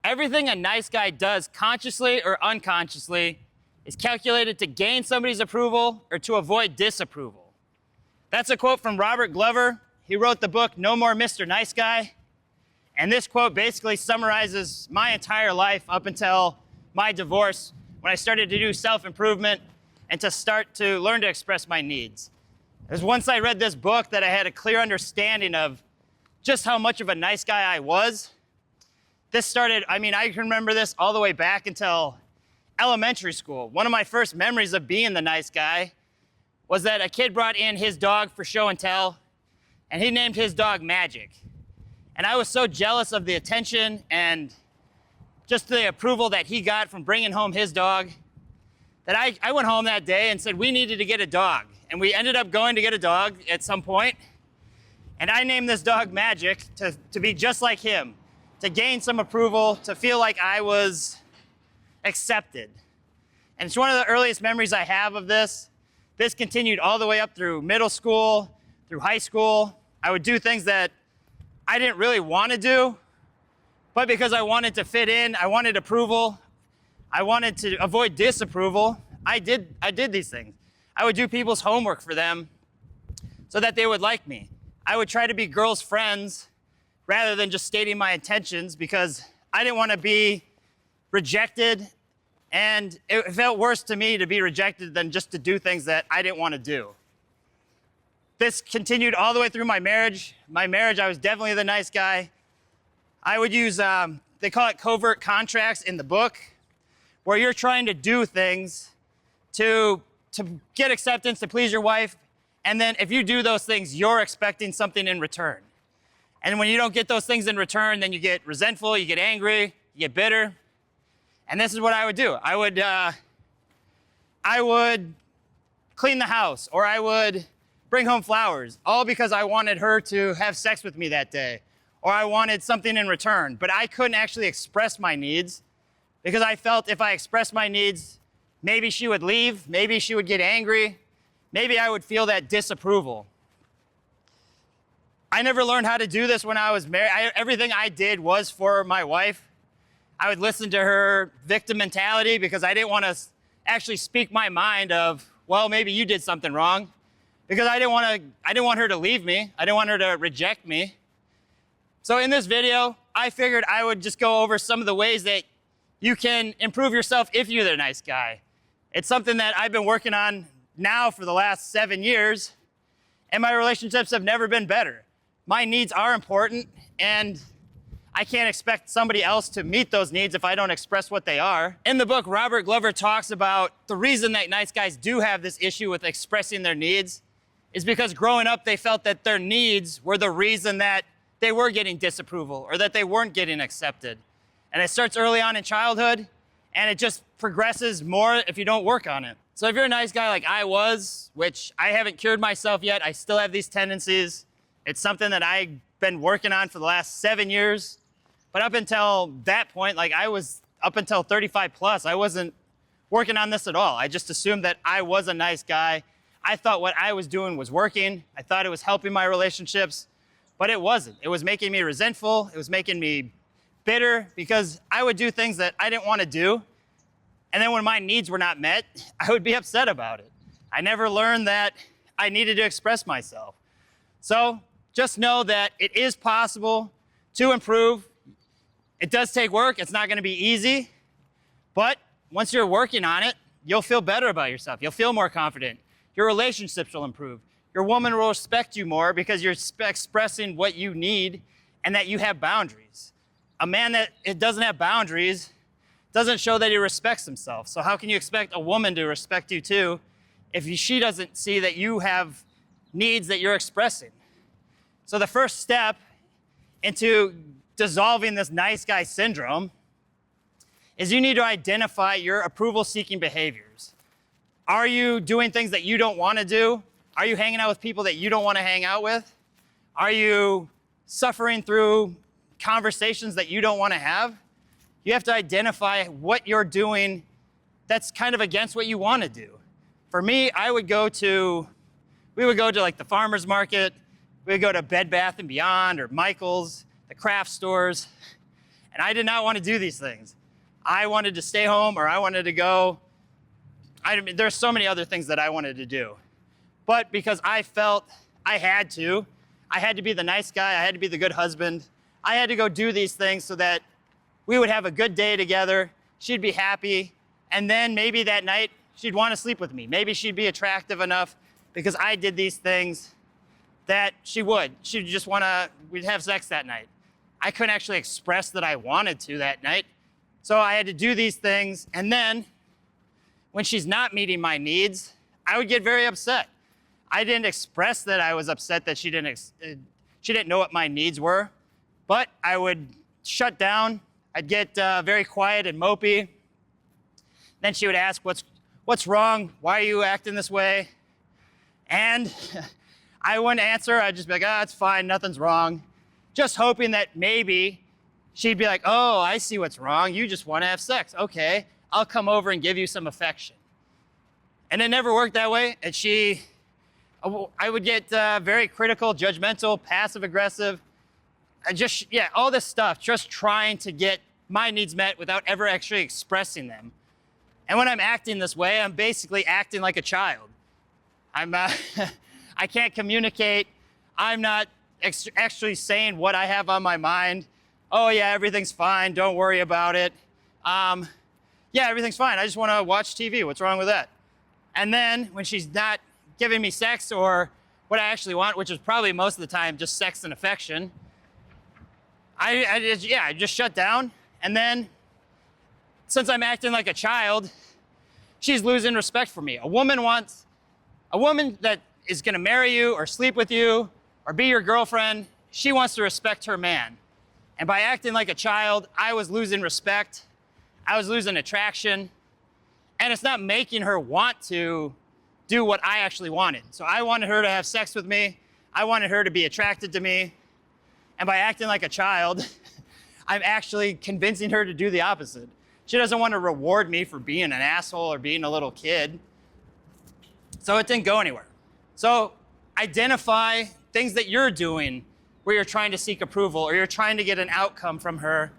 Everything a nice guy does, consciously or unconsciously, is calculated to gain somebody's approval or to avoid disapproval. That's a quote from Robert Glover. He wrote the book, No More Mr. Nice Guy. And this quote basically summarizes my entire life up until my divorce, when I started to do self-improvement and to start to learn to express my needs. It was once I read this book that I had a clear understanding of just how much of a nice guy I was. This started, I can remember this all the way back until elementary school. One of my first memories of being the nice guy was that a kid brought in his dog for show and tell, and he named his dog Magic. And I was so jealous of the attention and just the approval that he got from bringing home his dog that I went home that day and said we needed to get a dog. And we ended up going to get a dog at some point. And I named this dog Magic to be just like him, to gain some approval, to feel like I was accepted. And it's one of the earliest memories I have of this. This continued all the way up through middle school, through high school. I would do things that I didn't really want to do, but because I wanted to fit in, I wanted approval, I wanted to avoid disapproval, I did these things. I would do people's homework for them so that they would like me. I would try to be girls' friends rather than just stating my intentions because I didn't want to be rejected, and it felt worse to me to be rejected than just to do things that I didn't want to do. This continued all the way through my marriage. My marriage, I was definitely the nice guy. I would use, they call it covert contracts in the book, where you're trying to do things to get acceptance, to please your wife, and then if you do those things, you're expecting something in return. And when you don't get those things in return, then you get resentful, you get angry, you get bitter. And this is what I would do. I would clean the house, or I would bring home flowers, all because I wanted her to have sex with me that day, or I wanted something in return. But I couldn't actually express my needs because I felt if I expressed my needs, maybe she would leave, maybe she would get angry, maybe I would feel that disapproval. I never learned how to do this when I was married. Everything I did was for my wife. I would listen to her victim mentality because I didn't want to actually speak my mind of, well, maybe you did something wrong. Because I didn't want her to leave me. I didn't want her to reject me. So in this video, I figured I would just go over some of the ways that you can improve yourself if you're the nice guy. It's something that I've been working on now for the last 7 years, and my relationships have never been better. My needs are important, and I can't expect somebody else to meet those needs if I don't express what they are. In the book, Robert Glover talks about the reason that nice guys do have this issue with expressing their needs is because growing up, they felt that their needs were the reason that they were getting disapproval or that they weren't getting accepted. And it starts early on in childhood, and it just progresses more if you don't work on it. So if you're a nice guy like I was, which I haven't cured myself yet, I still have these tendencies. It's something that I've been working on for the last 7 years. But up until that point, up until 35 plus, I wasn't working on this at all. I just assumed that I was a nice guy. I thought what I was doing was working. I thought it was helping my relationships, but it wasn't. It was making me resentful. It was making me bitter because I would do things that I didn't want to do. And then when my needs were not met, I would be upset about it. I never learned that I needed to express myself. So just know that it is possible to improve. It does take work. It's not going to be easy, but once you're working on it, you'll feel better about yourself. You'll feel more confident. Your relationships will improve. Your woman will respect you more because you're expressing what you need and that you have boundaries. A man that doesn't have boundaries doesn't show that he respects himself. So how can you expect a woman to respect you too if she doesn't see that you have needs that you're expressing? So the first step into dissolving this nice guy syndrome is you need to identify your approval-seeking behaviors. Are you doing things that you don't want to do? Are you hanging out with people that you don't want to hang out with? Are you suffering through conversations that you don't want to have? You have to identify what you're doing that's kind of against what you want to do. For me, we would go to like the farmer's market, we would go to Bed Bath & Beyond or Michael's, the craft stores, And I did not want to do these things. I wanted to stay home, or I wanted to go. There's so many other things that I wanted to do. But because I felt I had to be the nice guy, I had to be the good husband, I had to go do these things so that we would have a good day together, she'd be happy, and then maybe that night she'd want to sleep with me. Maybe she'd be attractive enough because I did these things that she would. She'd just want to, we'd have sex that night. I couldn't actually express that I wanted to that night. So I had to do these things, and then when she's not meeting my needs, I would get very upset. I didn't express that I was upset that she didn't know what my needs were, but I would shut down. I'd get very quiet and mopey. Then she would ask, what's wrong? Why are you acting this way? And I wouldn't answer. I'd just be like, it's fine, nothing's wrong. Just hoping that maybe she'd be like, oh, I see what's wrong. You just want to have sex. Okay, I'll come over and give you some affection. And it never worked that way. And I would get very critical, judgmental, passive aggressive. All this stuff, just trying to get my needs met without ever actually expressing them. And when I'm acting this way, I'm basically acting like a child. I can't communicate. I'm not actually saying what I have on my mind. Oh yeah, everything's fine, don't worry about it. Yeah, everything's fine, I just want to watch TV, what's wrong with that? And then when she's not giving me sex or what I actually want, which is probably most of the time just sex and affection, I just shut down. And then since I'm acting like a child, she's losing respect for me. A woman that is going to marry you or sleep with you or be your girlfriend, she wants to respect her man. And by acting like a child, I was losing respect, I was losing attraction, and it's not making her want to do what I actually wanted. So I wanted her to have sex with me, I wanted her to be attracted to me, and by acting like a child, I'm actually convincing her to do the opposite. She doesn't want to reward me for being an asshole or being a little kid. So it didn't go anywhere. So identify things that you're doing where you're trying to seek approval or you're trying to get an outcome from her,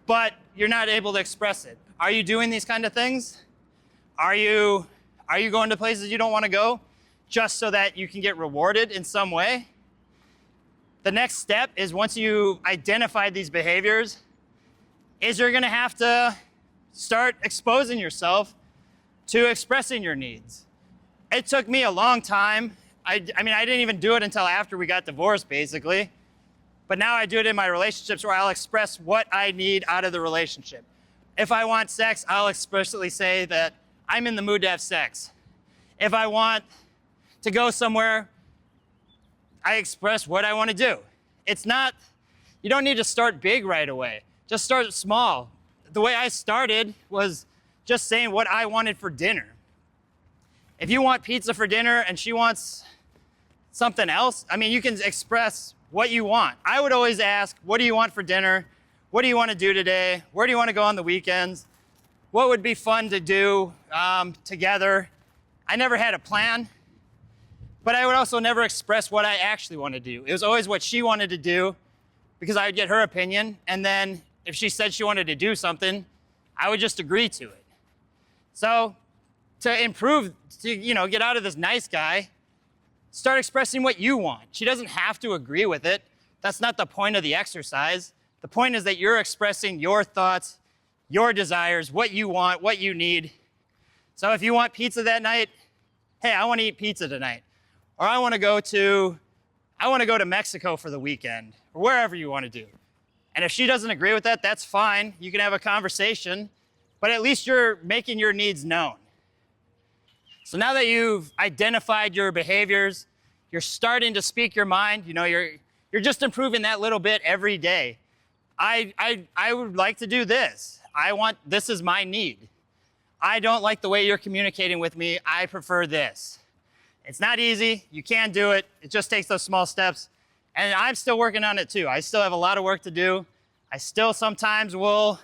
but you're not able to express it. Are you doing these kind of things? Are you going to places you don't want to go just so that you can get rewarded in some way? The next step is, once you identify these behaviors, is you're going to have to start exposing yourself to expressing your needs. It took me a long time. I didn't even do it until after we got divorced, basically. But now I do it in my relationships where I'll express what I need out of the relationship. If I want sex, I'll explicitly say that I'm in the mood to have sex. If I want to go somewhere, I express what I want to do. You don't need to start big right away. Just start small. The way I started was just saying what I wanted for dinner. If you want pizza for dinner and she wants something else, you can express what you want. I would always ask, what do you want for dinner? What do you want to do today? Where do you want to go on the weekends? What would be fun to do together? I never had a plan, but I would also never express what I actually wanted to do. It was always what she wanted to do because I would get her opinion, and then if she said she wanted to do something, I would just agree to it. So to improve, to get out of this nice guy, start expressing what you want. She doesn't have to agree with it. That's not the point of the exercise. The point is that you're expressing your thoughts, your desires, what you want, what you need. So if you want pizza that night, hey, I want to eat pizza tonight. Or I want to go to Mexico for the weekend, or wherever you want to do. And if she doesn't agree with that, that's fine. You can have a conversation, but at least you're making your needs known. So now that you've identified your behaviors, you're starting to speak your mind, you're just improving that little bit every day. I would like to do this. This is my need. I don't like the way you're communicating with me. I prefer this. It's not easy. You can do it. It just takes those small steps. And I'm still working on it too. I still have a lot of work to do. I still sometimes will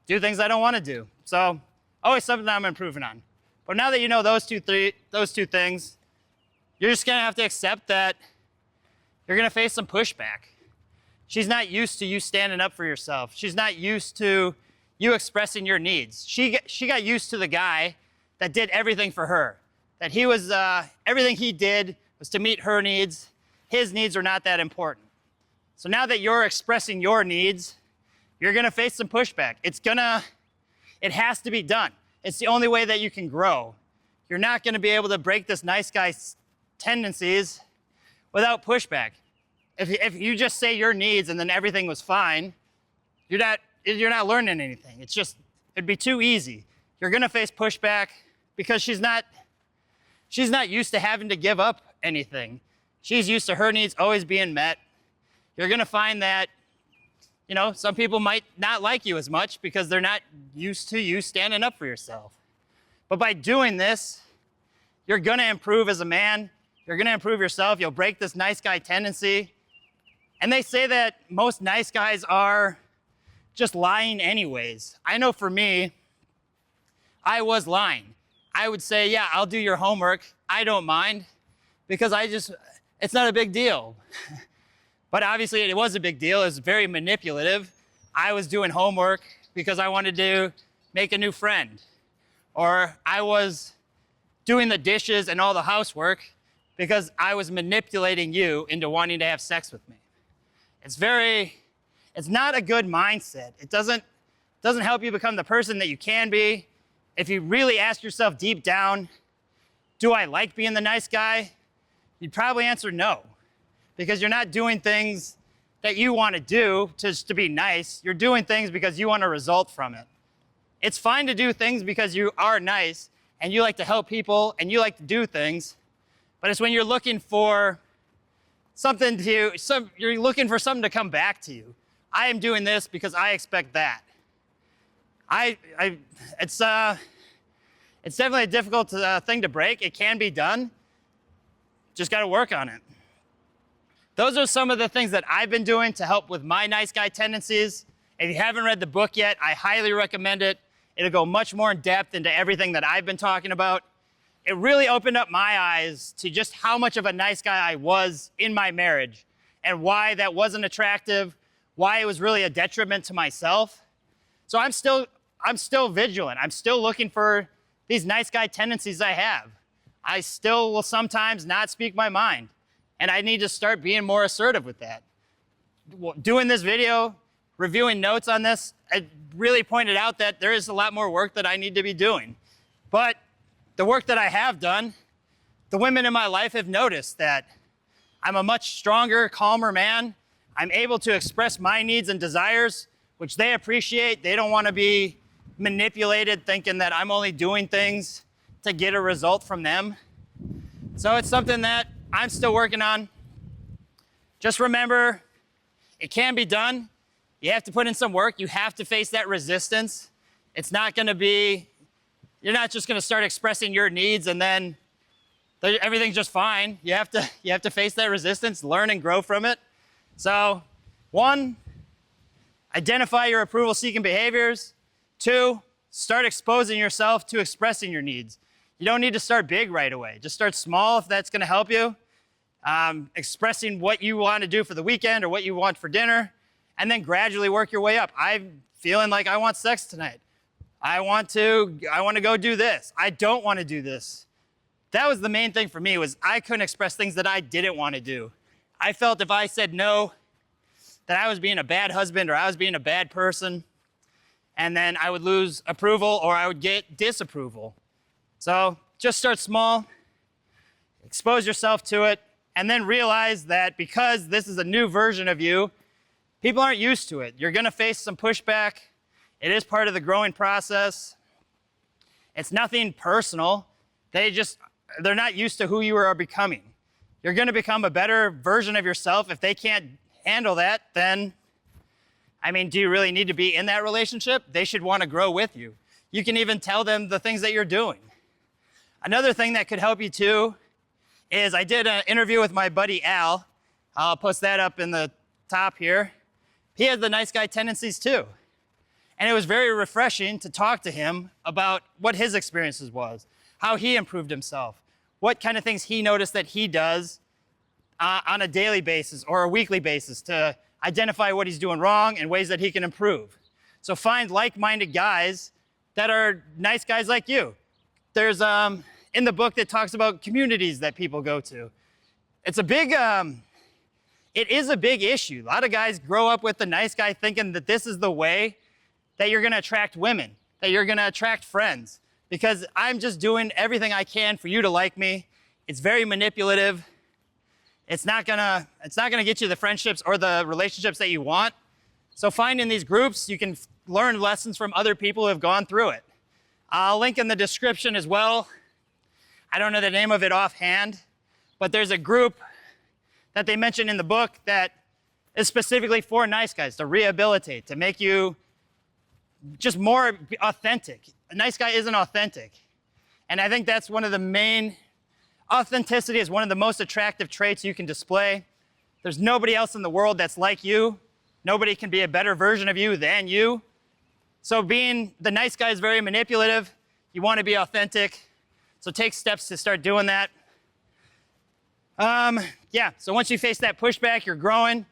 do things I don't want to do. So always something that I'm improving on. But now that you know those two things, you're just going to have to accept that you're going to face some pushback. She's not used to you standing up for yourself. She's not used to you expressing your needs. She got used to the guy that did everything for her. That he was, everything he did was to meet her needs. His needs are not that important. So now that you're expressing your needs, you're gonna face some pushback. It has to be done. It's the only way that you can grow. You're not gonna be able to break this nice guy's tendencies without pushback. If you just say your needs and then everything was fine, you're not learning anything. It'd be too easy. You're gonna face pushback because she's not used to having to give up anything. She's used to her needs always being met. You're gonna find that, some people might not like you as much because they're not used to you standing up for yourself. But by doing this, you're gonna improve as a man. You're gonna improve yourself. You'll break this nice guy tendency. And they say that most nice guys are just lying anyways. I know for me, I was lying. I would say, yeah, I'll do your homework. I don't mind because it's not a big deal. But obviously it was a big deal. It was very manipulative. I was doing homework because I wanted to make a new friend. Or I was doing the dishes and all the housework because I was manipulating you into wanting to have sex with me. It's not a good mindset. It doesn't help you become the person that you can be. If you really ask yourself deep down, do I like being the nice guy? You'd probably answer no, because you're not doing things that you want to do just to be nice. You're doing things because you want a result from it. It's fine to do things because you are nice and you like to help people and you like to do things, but it's when you're looking for something to come back to you. I am doing this because I expect that. It's definitely a difficult thing to break. It can be done. Just got to work on it. Those are some of the things that I've been doing to help with my nice guy tendencies. If you haven't read the book yet, I highly recommend it. It'll go much more in depth into everything that I've been talking about. It really opened up my eyes to just how much of a nice guy I was in my marriage and why that wasn't attractive, why it was really a detriment to myself. So I'm still vigilant. I'm still looking for these nice guy tendencies I have. I still will sometimes not speak my mind, and I need to start being more assertive with that. Doing this video, reviewing notes on this, it really pointed out that there is a lot more work that I need to be doing. But the work that I have done, the women in my life have noticed that I'm a much stronger, calmer man. I'm able to express my needs and desires, which they appreciate. They don't want to be manipulated thinking that I'm only doing things to get a result from them. So it's something that I'm still working on. Just remember, it can be done. You have to put in some work. You have to face that resistance. It's not going to be, you're not just going to start expressing your needs and then everything's just fine. You have to face that resistance, learn and grow from it. So 1, identify your approval-seeking behaviors. 2, start exposing yourself to expressing your needs. You don't need to start big right away. Just start small if that's going to help you. Expressing what you want to do for the weekend or what you want for dinner, and then gradually work your way up. I'm feeling like I want sex tonight. I want to go do this. I don't want to do this. That was the main thing for me, was I couldn't express things that I didn't want to do. I felt if I said no, that I was being a bad husband or I was being a bad person, and then I would lose approval or I would get disapproval. So just start small, expose yourself to it, and then realize that because this is a new version of you, people aren't used to it. You're gonna face some pushback. It is part of the growing process. It's nothing personal. They're not used to who you are becoming. You're gonna become a better version of yourself. If they can't handle that, then, do you really need to be in that relationship? They should wanna grow with you. You can even tell them the things that you're doing. Another thing that could help you too is I did an interview with my buddy Al. I'll post that up in the top here. He has the nice guy tendencies too. And it was very refreshing to talk to him about what his experiences was, how he improved himself, what kind of things he noticed that he does on a daily basis or a weekly basis to identify what he's doing wrong and ways that he can improve. So find like-minded guys that are nice guys like you. There's in the book that talks about communities that people go to. It's a big, it is a big issue. A lot of guys grow up with the nice guy thinking that this is the way that you're gonna attract women, that you're gonna attract friends, because I'm just doing everything I can for you to like me. It's very manipulative. It's not gonna get you the friendships or the relationships that you want. So find in these groups, you can learn lessons from other people who have gone through it. I'll link in the description as well. I don't know the name of it offhand, but there's a group that they mention in the book that is specifically for nice guys, to rehabilitate, to make you just more authentic. A nice guy isn't authentic. And I think that's one of the main, authenticity is one of the most attractive traits you can display. There's nobody else in the world that's like you. Nobody can be a better version of you than you. So being the nice guy is very manipulative. You want to be authentic. So take steps to start doing that. Yeah, so once you face that pushback, you're growing.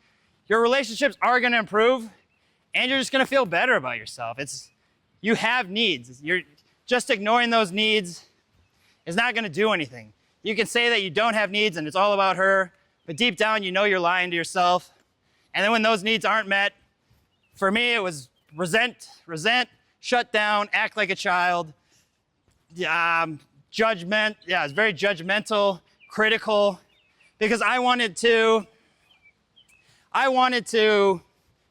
Your relationships are going to improve, and you're just going to feel better about yourself. You have needs. You're just ignoring those needs is not going to do anything. You can say that you don't have needs and it's all about her, but deep down you know you're lying to yourself. And then when those needs aren't met, for me it was resent, shut down, act like a child, judgment. Yeah, it's very judgmental, critical, because I wanted to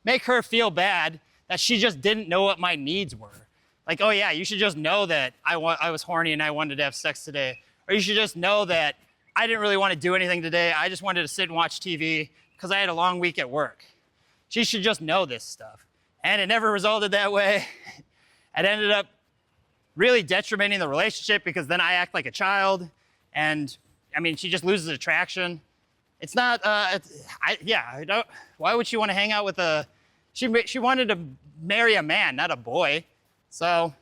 make her feel bad that she just didn't know what my needs were. Like, oh yeah, you should just know that I was horny and I wanted to have sex today. Or you should just know that I didn't really want to do anything today. I just wanted to sit and watch TV because I had a long week at work. She should just know this stuff. And it never resulted that way. It ended up really detrimenting the relationship because then I act like a child. And I mean, she just loses attraction. It's not, why would she want to hang out with she wanted to marry a man, not a boy. So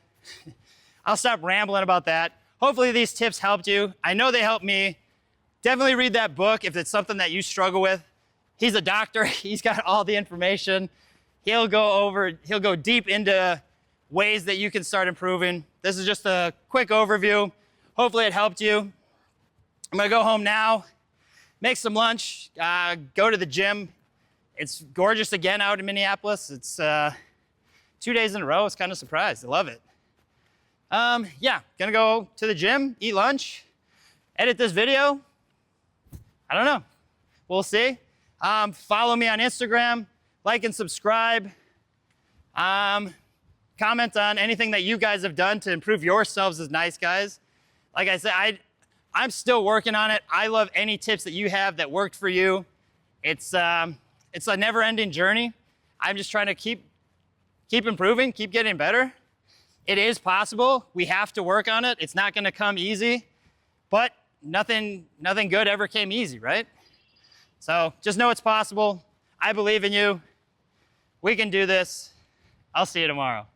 I'll stop rambling about that. Hopefully these tips helped you. I know they helped me. Definitely read that book if it's something that you struggle with. He's a doctor. He's got all the information. He'll go deep into ways that you can start improving. This is just a quick overview. Hopefully it helped you. I'm gonna go home now, make some lunch, go to the gym. It's gorgeous again out in Minneapolis. It's 2 days in a row. I was kind of surprised. I love it. Yeah, gonna go to the gym, eat lunch, edit this video. I don't know. We'll see. Follow me on Instagram, like and subscribe. Comment on anything that you guys have done to improve yourselves as nice guys. Like I said, I'm still working on it. I love any tips that you have that worked for you. It's a never-ending journey. I'm just trying to keep improving, keep getting better. It is possible. We have to work on it. It's not going to come easy, but nothing good ever came easy, right? So just know it's possible. I believe in you. We can do this. I'll see you tomorrow.